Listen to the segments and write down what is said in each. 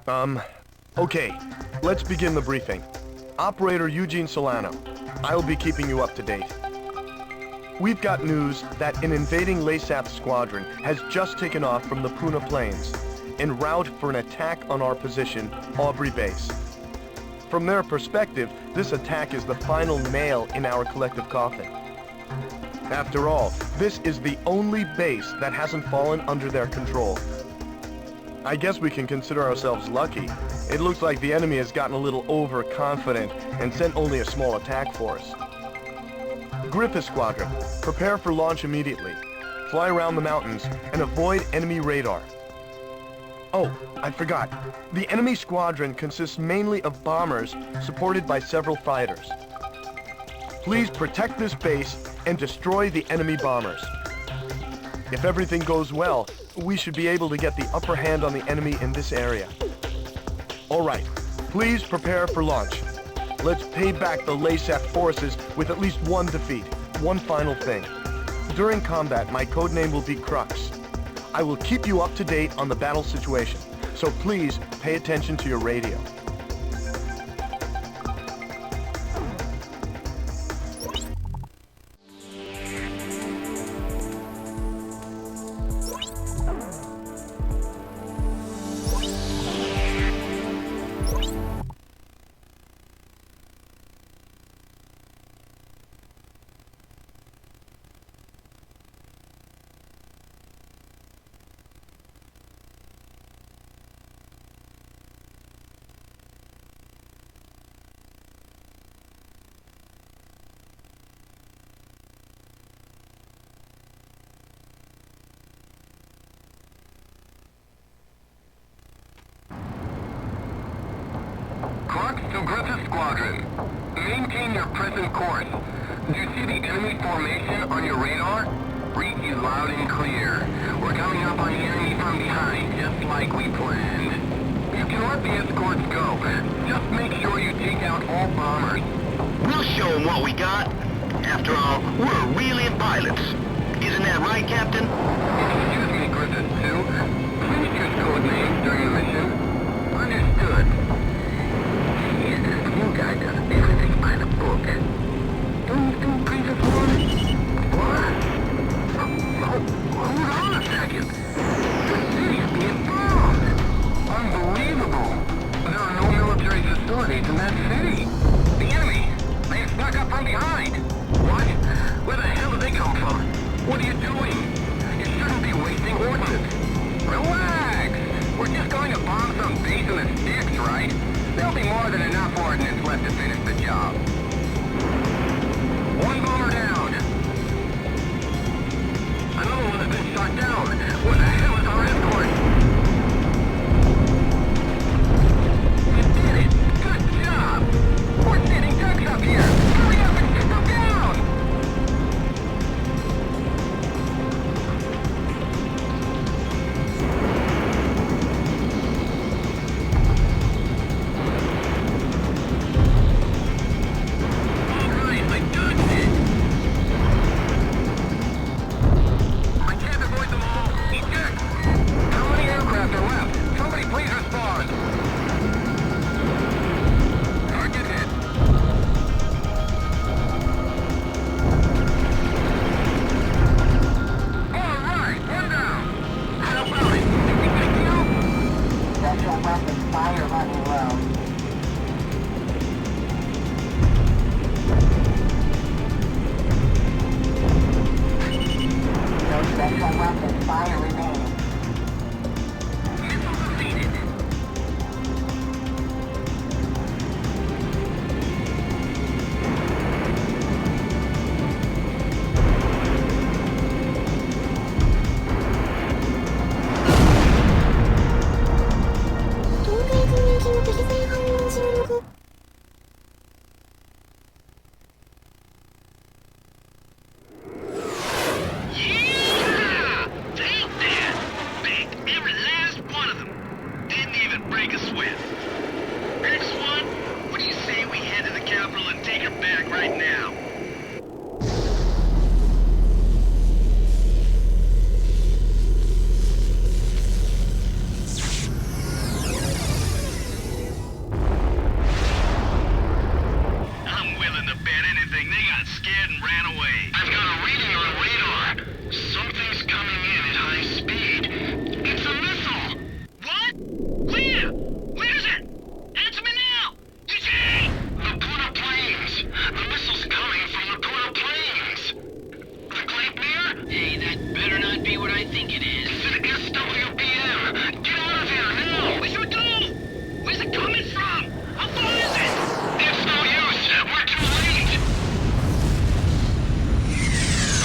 Okay, let's begin the briefing. Operator Eugene Solano, I'll be keeping you up to date. We've got news that an invading LASAP squadron has just taken off from the Puna Plains, en route for an attack on our position, Aubrey Base. From their perspective, this attack is the final nail in our collective coffin. After all, this is the only base that hasn't fallen under their control. I guess we can consider ourselves lucky. It looks like the enemy has gotten a little overconfident and sent only a small attack force. Griffith Squadron, prepare for launch immediately. Fly around the mountains and avoid enemy radar. Oh, I forgot. The enemy squadron consists mainly of bombers supported by several fighters. Please protect this base and destroy the enemy bombers. If everything goes well, we should be able to get the upper hand on the enemy in this area. All right, please prepare for launch. Let's pay back the LASAP forces with at least one defeat. One final thing. During combat, my codename will be Crux. I will keep you up to date on the battle situation, so please pay attention to your radio. To Griffith Squadron, maintain your present course. Do you see the enemy formation on your radar? Read you loud and clear. We're coming up on the enemy from behind, just like we planned. You can let the escorts go. Just make sure you take out all bombers. We'll show them what we got. After all, we're really pilots. Isn't that right, Captain? Excuse me, Griffith 2. Please use code names during the mission. Understood. You guys does everything by the book. Don't you do Griffith 1? What? Hold on a second. The city's being bombed. Unbelievable. There are no military facilities in that city. The enemy, they snuck up from behind. What? Where the hell did they come from? What are you doing? You shouldn't be wasting ordnance. Relax. We're just going to bomb some base in the sticks, right? There'll be more than enough ordnance left to finish the job. One bomber down. Another one has been shot down. Where the hell is our escort? You did it! Good job! We're sitting ducks up here! Hurry up and get them down! Hey, that better not be what I think it is. It's an SWBM! Get out of here now! What should we do? Where's it coming from? How far is it? It's no use! We're too late!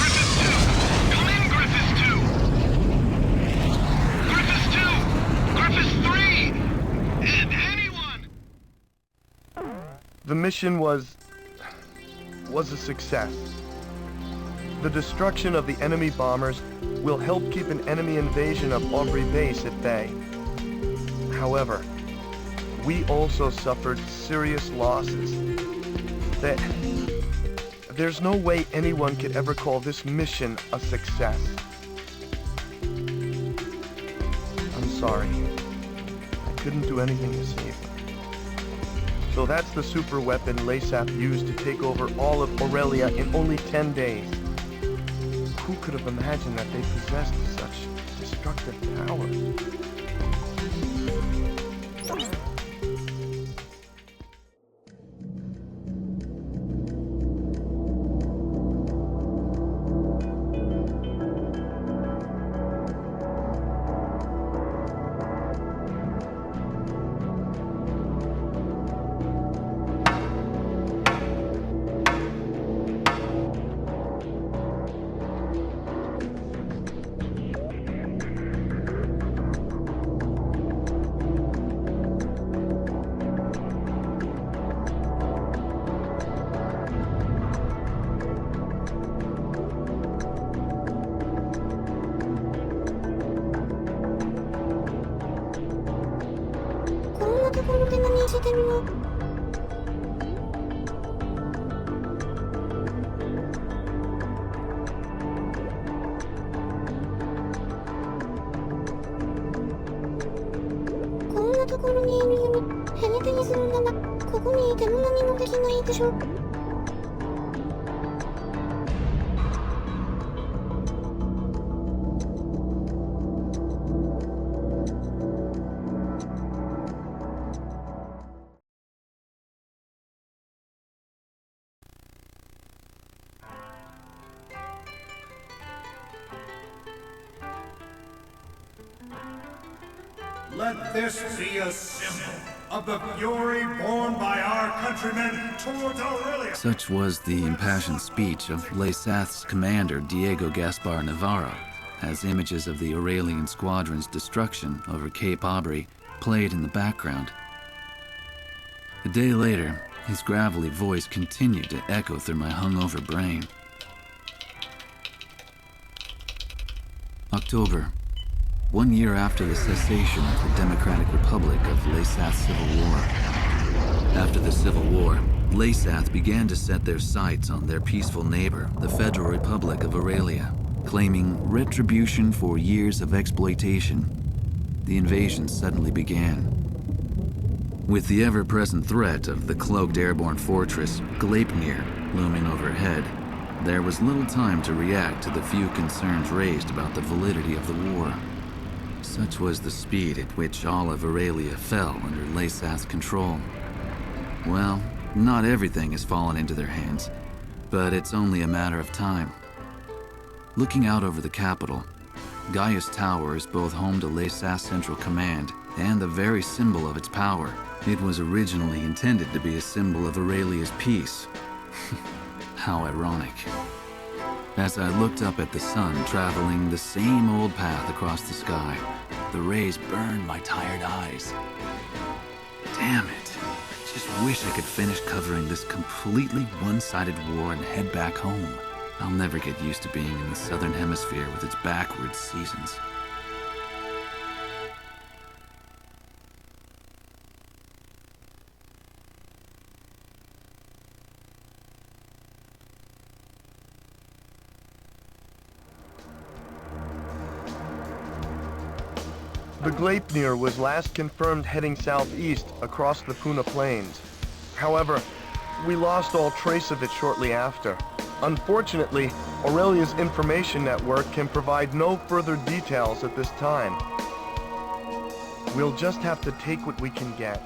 Griffiths 2! Come in, Griffiths 2! Griffiths 2! Griffiths 3! Anyone! The mission was a success. The destruction of the enemy bombers will help keep an enemy invasion of Aubrey Base at bay. However, we also suffered serious losses. There's no way anyone could ever call this mission a success. I'm sorry. I couldn't do anything to save them. So that's the super weapon LASAP used to take over all of Aurelia in only 10 days. Who could have imagined that they possessed such destructive power? Let this be a symbol of the fury borne by our countrymen towards Aurelia. Such was the impassioned speech of LASAT's commander Diego Gaspar Navarro, as images of the Aurelian squadron's destruction over Cape Aubrey played in the background. A day later, his gravelly voice continued to echo through my hungover brain. October. 1 year after the cessation of the Democratic Republic of LASAT's civil war. After the Civil War, LASAT began to set their sights on their peaceful neighbor, the Federal Republic of Aurelia, claiming retribution for years of exploitation. The invasion suddenly began. With the ever-present threat of the cloaked airborne fortress, Gleipnir, looming overhead, there was little time to react to the few concerns raised about the validity of the war. Such was the speed at which all of Aurelia fell under LASAT's control. Well, not everything has fallen into their hands, but it's only a matter of time. Looking out over the capital, Gaius Tower is both home to LASAT's Central Command and the very symbol of its power. It was originally intended to be a symbol of Aurelia's peace. How ironic. As I looked up at the sun traveling the same old path across the sky, the rays burned my tired eyes. Damn it. I just wish I could finish covering this completely one-sided war and head back home. I'll never get used to being in the southern hemisphere with its backwards seasons. The Gleipnir was last confirmed heading southeast across the Puna Plains. However, we lost all trace of it shortly after. Unfortunately, Aurelia's information network can provide no further details at this time. We'll just have to take what we can get.